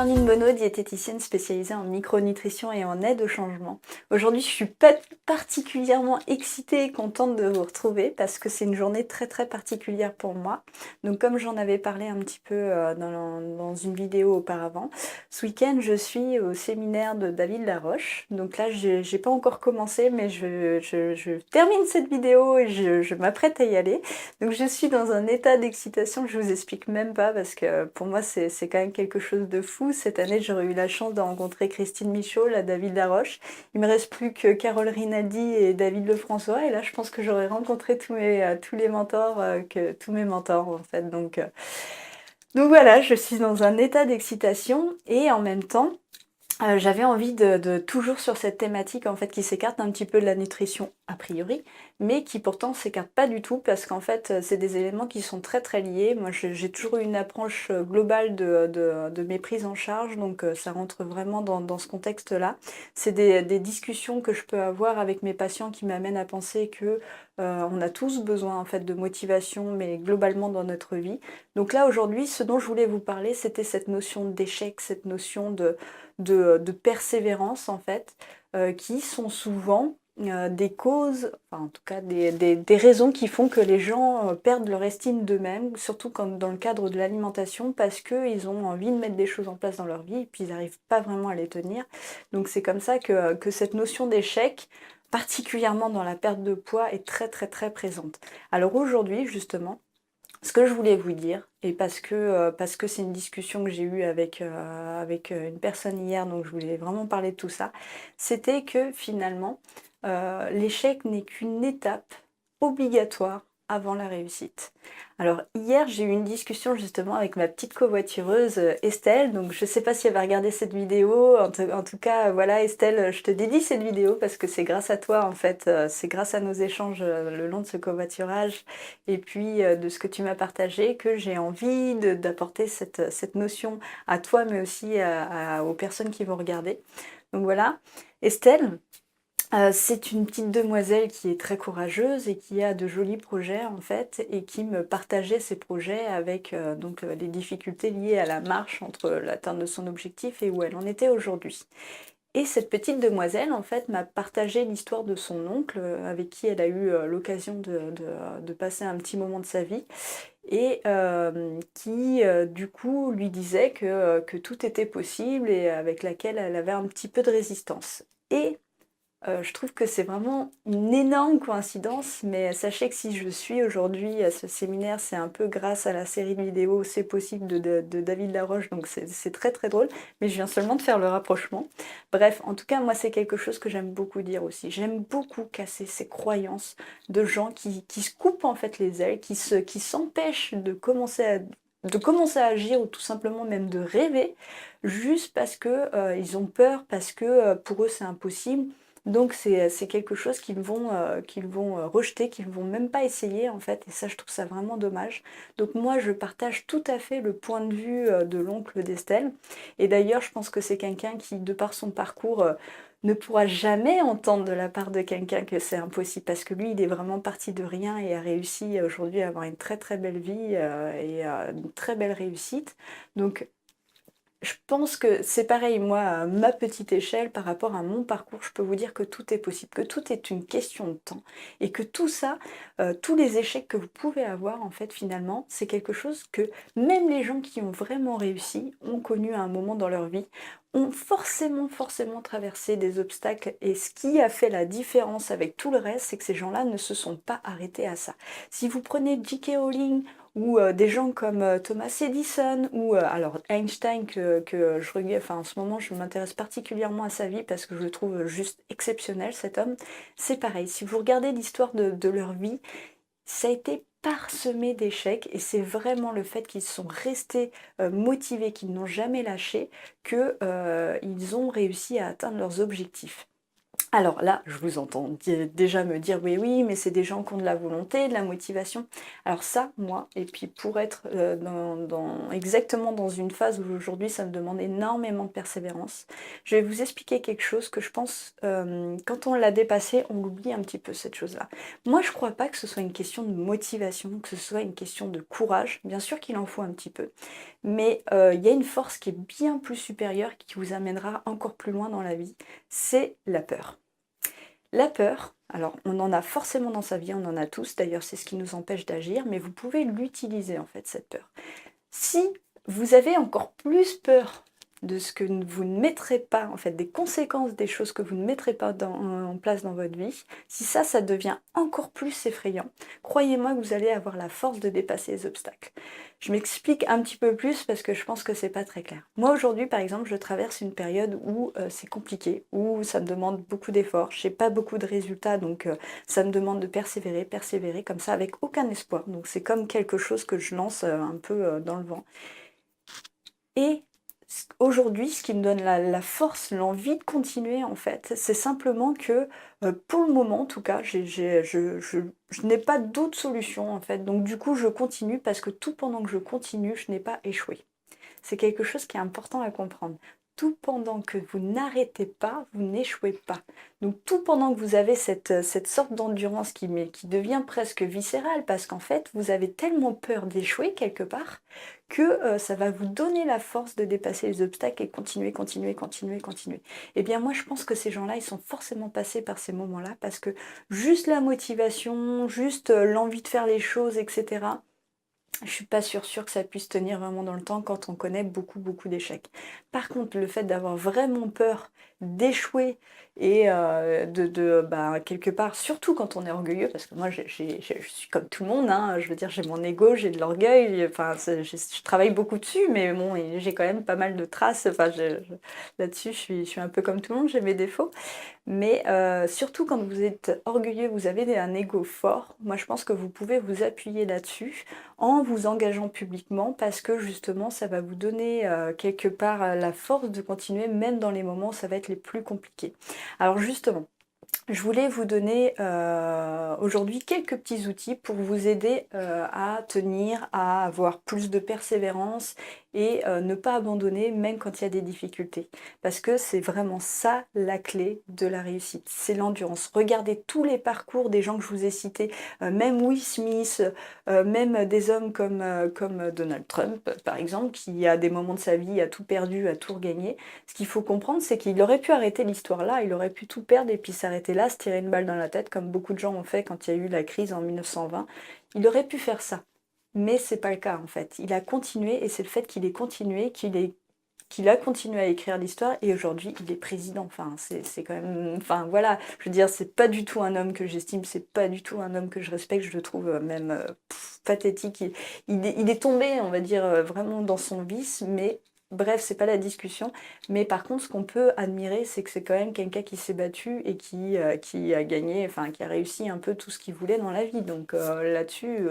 Charline Bonneau, diététicienne spécialisée en micronutrition et en aide au changement. Aujourd'hui, je suis particulièrement excitée et contente de vous retrouver parce que c'est une journée très particulière pour moi. Donc comme j'en avais parlé un petit peu dans une vidéo auparavant, ce week-end je suis au séminaire de David Laroche. Donc là, j'ai pas encore commencé, mais je termine cette vidéo et je m'apprête à y aller. Donc je suis dans un état d'excitation que je vous explique même pas parce que pour moi c'est quand même quelque chose de fou. Cette année j'aurais eu la chance de rencontrer Christine Michaud, la David Laroche. Il me reste plus que Carole Rinaldi et David Lefrançois et là je pense que j'aurais rencontré tous les mentors, tous mes mentors en fait. Donc voilà, je suis dans un état d'excitation et en même temps j'avais envie de toujours sur cette thématique en fait qui s'écarte un petit peu de la nutrition a priori, mais qui pourtant s'écarte pas du tout parce qu'en fait c'est des éléments qui sont très liés. Moi j'ai toujours eu une approche globale de mes prises en charge, donc ça rentre vraiment dans ce contexte-là. C'est des discussions que je peux avoir avec mes patients qui m'amènent à penser que on a tous besoin en fait de motivation, mais globalement dans notre vie. Donc là aujourd'hui, ce dont je voulais vous parler, c'était cette notion d'échec, cette notion de persévérance en fait, qui sont souvent des causes, enfin en tout cas des raisons qui font que les gens perdent leur estime d'eux-mêmes, surtout quand, dans le cadre de l'alimentation, parce qu'ils ont envie de mettre des choses en place dans leur vie et puis ils n'arrivent pas vraiment à les tenir. Donc c'est comme ça que cette notion d'échec, particulièrement dans la perte de poids, est très présente. Alors aujourd'hui justement, ce que je voulais vous dire, et parce que c'est une discussion que j'ai eue avec une personne hier, donc je voulais vraiment parler de tout ça, c'était que finalement, l'échec n'est qu'une étape obligatoire avant la réussite. Alors hier, j'ai eu une discussion justement avec ma petite covoitureuse Estelle, donc je ne sais pas si elle va regarder cette vidéo, en tout cas, voilà Estelle, je te dédie cette vidéo parce que c'est grâce à toi en fait, c'est grâce à nos échanges le long de ce covoiturage et puis de ce que tu m'as partagé que j'ai envie d'apporter cette notion à toi mais aussi aux personnes qui vont regarder. Donc voilà, Estelle, c'est une petite demoiselle qui est très courageuse et qui a de jolis projets en fait et qui me partageait ses projets avec les difficultés liées à la marche entre l'atteinte de son objectif et où elle en était aujourd'hui. Et cette petite demoiselle, en fait, m'a partagé l'histoire de son oncle, avec qui elle a eu l'occasion de passer un petit moment de sa vie, et qui, du coup, lui disait que tout était possible et avec laquelle elle avait un petit peu de résistance. Et je trouve que c'est vraiment une énorme coïncidence, mais sachez que si je suis aujourd'hui à ce séminaire, c'est un peu grâce à la série de vidéos C'est possible de David Laroche, donc c'est très drôle, mais je viens seulement de faire le rapprochement. Bref, en tout cas, moi c'est quelque chose que j'aime beaucoup dire aussi. J'aime beaucoup casser ces croyances de gens qui se coupent en fait les ailes, qui s'empêchent de commencer à agir ou tout simplement même de rêver, juste parce que ils ont peur, parce que pour eux c'est impossible. Donc c'est quelque chose qu'ils vont rejeter, qu'ils ne vont même pas essayer en fait, et ça je trouve ça vraiment dommage. Donc moi je partage tout à fait le point de vue de l'oncle d'Estelle, et d'ailleurs je pense que c'est quelqu'un qui, de par son parcours, ne pourra jamais entendre de la part de quelqu'un que c'est impossible, parce que lui il est vraiment parti de rien et a réussi aujourd'hui à avoir une très belle vie et une très belle réussite. Donc je pense que c'est pareil, moi, à ma petite échelle, par rapport à mon parcours, je peux vous dire que tout est possible, que tout est une question de temps. Et que tout ça, tous les échecs que vous pouvez avoir, en fait, finalement, c'est quelque chose que même les gens qui ont vraiment réussi, ont connu à un moment dans leur vie, ont forcément traversé des obstacles. Et ce qui a fait la différence avec tout le reste, c'est que ces gens-là ne se sont pas arrêtés à ça. Si vous prenez J.K. Rowling, ou des gens comme Thomas Edison, ou alors Einstein que je regarde, enfin en ce moment je m'intéresse particulièrement à sa vie parce que je le trouve juste exceptionnel cet homme, c'est pareil, si vous regardez l'histoire de leur vie, ça a été parsemé d'échecs et c'est vraiment le fait qu'ils sont restés motivés, qu'ils n'ont jamais lâché, que ils ont réussi à atteindre leurs objectifs. Alors là, je vous entends déjà me dire: «Oui, oui, mais c'est des gens qui ont de la volonté, de la motivation». Alors ça, moi et puis pour être, exactement dans une phase où aujourd'hui ça me demande énormément de persévérance, je vais vous expliquer quelque chose que je pense, quand on l'a dépassé, on l'oublie un petit peu cette chose-là. Moi, je crois pas que ce soit une question de motivation, que ce soit une question de courage. Bien sûr qu'il en faut un petit peu, mais il y a une force qui est bien plus supérieure, qui vous amènera encore plus loin dans la vie, c'est la peur. La peur, alors on en a forcément dans sa vie, on en a tous, d'ailleurs c'est ce qui nous empêche d'agir, mais vous pouvez l'utiliser en fait, cette peur. Si vous avez encore plus peur de ce que vous ne mettrez pas, en fait, des conséquences des choses que vous ne mettrez pas en place dans votre vie, si ça devient encore plus effrayant, croyez-moi que vous allez avoir la force de dépasser les obstacles. Je m'explique un petit peu plus parce que je pense que c'est pas très clair. Moi aujourd'hui, par exemple, je traverse une période où c'est compliqué, où ça me demande beaucoup d'efforts, j'ai pas beaucoup de résultats, donc ça me demande de persévérer, persévérer comme ça avec aucun espoir. Donc c'est comme quelque chose que je lance un peu dans le vent. Et aujourd'hui, ce qui me donne la force, l'envie de continuer en fait, c'est simplement que, pour le moment en tout cas, je n'ai pas d'autre solution en fait. Donc du coup, je continue parce que tout pendant que je continue, je n'ai pas échoué. C'est quelque chose qui est important à comprendre. Tout pendant que vous n'arrêtez pas, vous n'échouez pas. Donc tout pendant que vous avez cette sorte d'endurance qui devient presque viscérale, parce qu'en fait, vous avez tellement peur d'échouer quelque part, que ça va vous donner la force de dépasser les obstacles et continuer, continuer, continuer, continuer. Eh bien moi, je pense que ces gens-là, ils sont forcément passés par ces moments-là, parce que juste la motivation, juste l'envie de faire les choses, etc., je suis pas sûre que ça puisse tenir vraiment dans le temps quand on connaît beaucoup, beaucoup d'échecs. Par contre, le fait d'avoir vraiment peur d'échouer et bah, quelque part, surtout quand on est orgueilleux, parce que moi je suis comme tout le monde, hein, je veux dire, j'ai mon ego, j'ai de l'orgueil, enfin, je travaille beaucoup dessus, mais bon, et j'ai quand même pas mal de traces, enfin, là-dessus, je suis un peu comme tout le monde, j'ai mes défauts. Mais surtout quand vous êtes orgueilleux, vous avez un ego fort, moi je pense que vous pouvez vous appuyer là-dessus en vous engageant publiquement parce que justement ça va vous donner quelque part la force de continuer même dans les moments où ça va être les plus compliqués. Alors justement, je voulais vous donner aujourd'hui quelques petits outils pour vous aider à tenir, à avoir plus de persévérance et ne pas abandonner même quand il y a des difficultés. Parce que c'est vraiment ça la clé de la réussite, c'est l'endurance. Regardez tous les parcours des gens que je vous ai cités, même Will Smith, même des hommes comme Donald Trump par exemple, qui à des moments de sa vie a tout perdu, a tout regagné. Ce qu'il faut comprendre, c'est qu'il aurait pu arrêter l'histoire là, il aurait pu tout perdre et puis s'arrêter là, se tirer une balle dans la tête, comme beaucoup de gens ont fait quand il y a eu la crise en 1920. Il aurait pu faire ça, mais c'est pas le cas en fait. Il a continué et c'est le fait qu'il ait continué, qu'il a continué à écrire l'histoire et aujourd'hui il est président. Enfin, c'est quand même. Enfin voilà, je veux dire, c'est pas du tout un homme que j'estime, c'est pas du tout un homme que je respecte, je le trouve même pathétique. Il est tombé, on va dire, vraiment dans son vice, mais. Bref, c'est pas la discussion, mais par contre, ce qu'on peut admirer, c'est que c'est quand même quelqu'un qui s'est battu et qui a gagné, enfin, qui a réussi un peu tout ce qu'il voulait dans la vie. Donc là-dessus,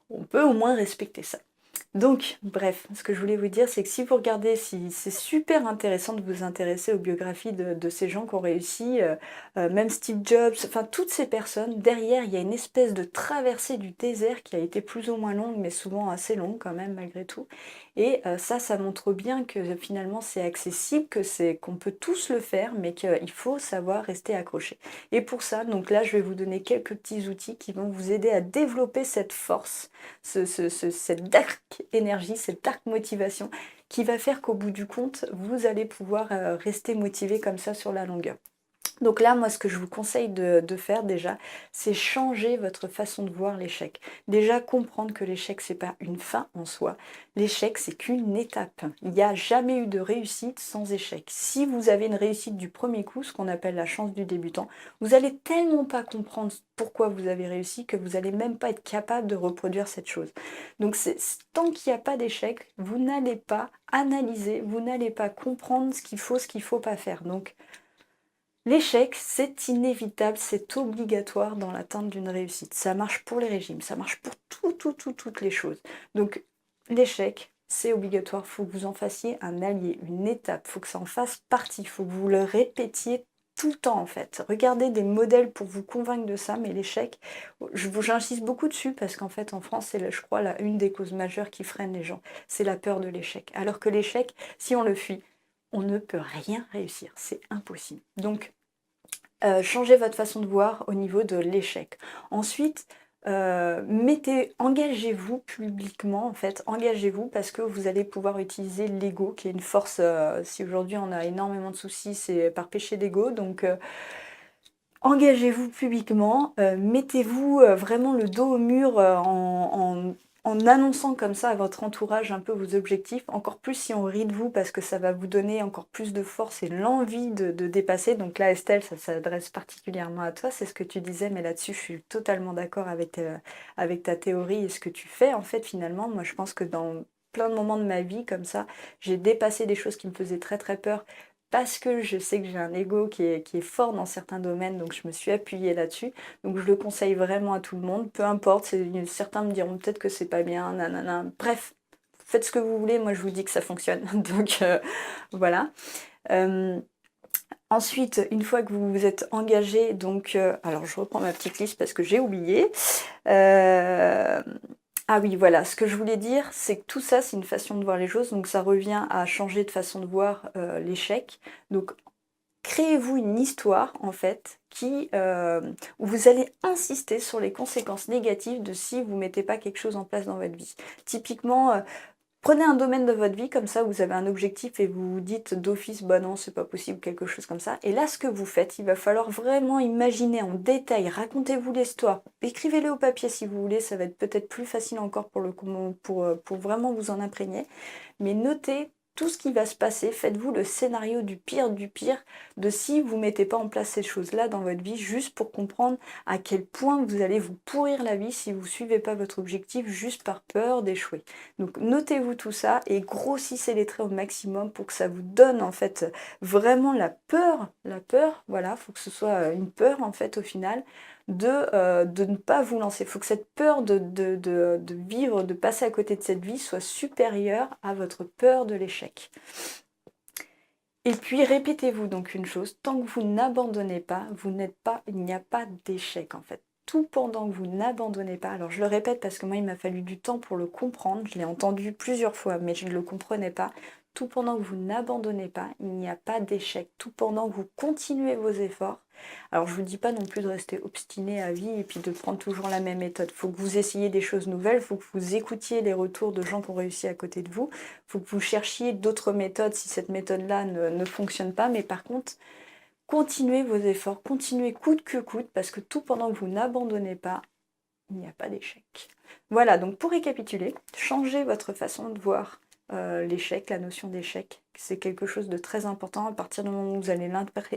on peut au moins respecter ça. Donc, bref, ce que je voulais vous dire, c'est que si vous regardez, si c'est super intéressant de vous intéresser aux biographies de ces gens qui ont réussi, même Steve Jobs, enfin toutes ces personnes, derrière, il y a une espèce de traversée du désert qui a été plus ou moins longue, mais souvent assez longue quand même, malgré tout. Et ça montre bien que finalement c'est accessible, qu'on peut tous le faire, mais qu'il faut savoir rester accroché. Et pour ça, donc là, je vais vous donner quelques petits outils qui vont vous aider à développer cette force, cette dark énergie, cette dark motivation qui va faire qu'au bout du compte, vous allez pouvoir rester motivé comme ça sur la longueur. Donc là, moi, ce que je vous conseille de faire déjà, c'est changer votre façon de voir l'échec. Déjà, comprendre que l'échec, c'est pas une fin en soi. L'échec, c'est qu'une étape. Il n'y a jamais eu de réussite sans échec. Si vous avez une réussite du premier coup, ce qu'on appelle la chance du débutant, vous allez tellement pas comprendre pourquoi vous avez réussi que vous allez même pas être capable de reproduire cette chose. Donc, tant qu'il n'y a pas d'échec, vous n'allez pas analyser, vous n'allez pas comprendre ce qu'il faut pas faire. Donc, l'échec, c'est inévitable, c'est obligatoire dans l'atteinte d'une réussite. Ça marche pour les régimes, ça marche pour toutes les choses. Donc l'échec, c'est obligatoire, il faut que vous en fassiez un allié, une étape, il faut que ça en fasse partie, il faut que vous le répétiez tout le temps en fait. Regardez des modèles pour vous convaincre de ça, mais l'échec, j'insiste beaucoup dessus parce qu'en fait en France, c'est je crois une des causes majeures qui freine les gens, c'est la peur de l'échec. Alors que l'échec, si on le fuit, on ne peut rien réussir, c'est impossible. Donc, changez votre façon de voir au niveau de l'échec. Ensuite, engagez-vous publiquement, en fait, engagez-vous parce que vous allez pouvoir utiliser l'ego, qui est une force, si aujourd'hui on a énormément de soucis, c'est par péché d'ego, donc engagez-vous publiquement, mettez-vous vraiment le dos au mur en annonçant comme ça à votre entourage un peu vos objectifs, encore plus si on rit de vous parce que ça va vous donner encore plus de force et l'envie de dépasser. Donc là Estelle, ça s'adresse particulièrement à toi, c'est ce que tu disais, mais là-dessus je suis totalement d'accord avec ta théorie et ce que tu fais en fait finalement. Moi je pense que dans plein de moments de ma vie comme ça, j'ai dépassé des choses qui me faisaient très très peur parce que je sais que j'ai un ego qui est fort dans certains domaines, donc je me suis appuyée là-dessus. Donc je le conseille vraiment à tout le monde, peu importe, certains me diront peut-être que c'est pas bien, nanana. Bref, faites ce que vous voulez, moi je vous dis que ça fonctionne. Donc voilà. Ensuite, une fois que vous vous êtes engagé, donc, alors je reprends ma petite liste parce que j'ai oublié. Ah oui, voilà, ce que je voulais dire, c'est que tout ça, c'est une façon de voir les choses, donc ça revient à changer de façon de voir l'échec. Donc, créez-vous une histoire, en fait, où vous allez insister sur les conséquences négatives de si vous ne mettez pas quelque chose en place dans votre vie. Typiquement, prenez un domaine de votre vie, comme ça vous avez un objectif et vous vous dites d'office, bah non, c'est pas possible, quelque chose comme ça. Et là, ce que vous faites, il va falloir vraiment imaginer en détail, racontez-vous l'histoire, écrivez-le au papier si vous voulez, ça va être peut-être plus facile encore pour vraiment vous en imprégner. Mais notez tout ce qui va se passer, faites-vous le scénario du pire de si vous ne mettez pas en place ces choses-là dans votre vie, juste pour comprendre à quel point vous allez vous pourrir la vie si vous ne suivez pas votre objectif juste par peur d'échouer. Donc notez-vous tout ça et grossissez les traits au maximum pour que ça vous donne en fait vraiment la peur, voilà, il faut que ce soit une peur en fait au final, de ne pas vous lancer. Il faut que cette peur de vivre, de passer à côté de cette vie soit supérieure à votre peur de l'échec. Et puis répétez-vous donc une chose, tant que vous n'abandonnez pas, il n'y a pas d'échec en fait. Tout pendant que vous n'abandonnez pas, alors je le répète parce que moi il m'a fallu du temps pour le comprendre, je l'ai entendu plusieurs fois mais je ne le comprenais pas. Tout pendant que vous n'abandonnez pas, il n'y a pas d'échec. Tout pendant que vous continuez vos efforts. Alors je ne vous dis pas non plus de rester obstiné à vie et puis de prendre toujours la même méthode. Il faut que vous essayiez des choses nouvelles, il faut que vous écoutiez les retours de gens qui ont réussi à côté de vous. Il faut que vous cherchiez d'autres méthodes si cette méthode-là ne fonctionne pas. Mais par contre, continuez vos efforts, continuez coûte que coûte, parce que tout pendant que vous n'abandonnez pas, il n'y a pas d'échec. Voilà, donc pour récapituler, changez votre façon de voir l'échec, la notion d'échec. C'est quelque chose de très important. À partir du moment où vous allez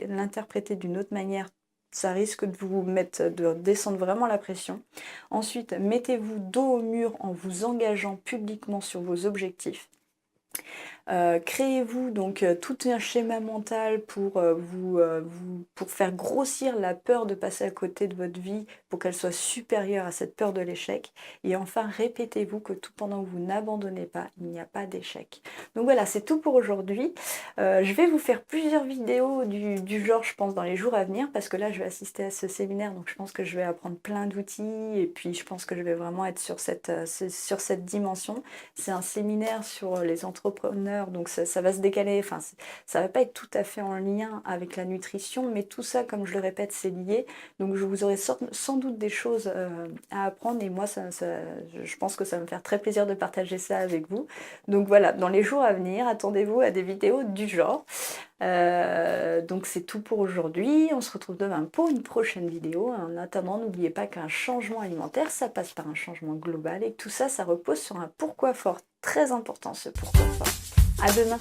l'interpréter d'une autre manière, ça risque de vous mettre, de descendre vraiment la pression. Ensuite, mettez-vous dos au mur en vous engageant publiquement sur vos objectifs. Créez-vous donc tout un schéma mental pour faire grossir la peur de passer à côté de votre vie pour qu'elle soit supérieure à cette peur de l'échec. Et enfin, répétez-vous que tout pendant que vous n'abandonnez pas, il n'y a pas d'échec. Donc voilà, c'est tout pour aujourd'hui. Je vais vous faire plusieurs vidéos du genre, je pense, dans les jours à venir, parce que là, je vais assister à ce séminaire, donc je pense que je vais apprendre plein d'outils, et puis je pense que je vais vraiment être sur cette dimension. C'est un séminaire sur les entrepreneurs, donc ça va se décaler, enfin ça va pas être tout à fait en lien avec la nutrition, mais tout ça, comme je le répète, c'est lié. Donc je vous aurai sans doute des choses à apprendre, et moi je pense que ça va me faire très plaisir de partager ça avec vous. Donc voilà, dans les jours à venir, attendez-vous à des vidéos du genre. Donc c'est tout pour aujourd'hui, on se retrouve demain pour une prochaine vidéo. En attendant, n'oubliez pas qu'un changement alimentaire, ça passe par un changement global, et que tout ça, ça repose sur un pourquoi fort, très important ce pourquoi fort. À demain.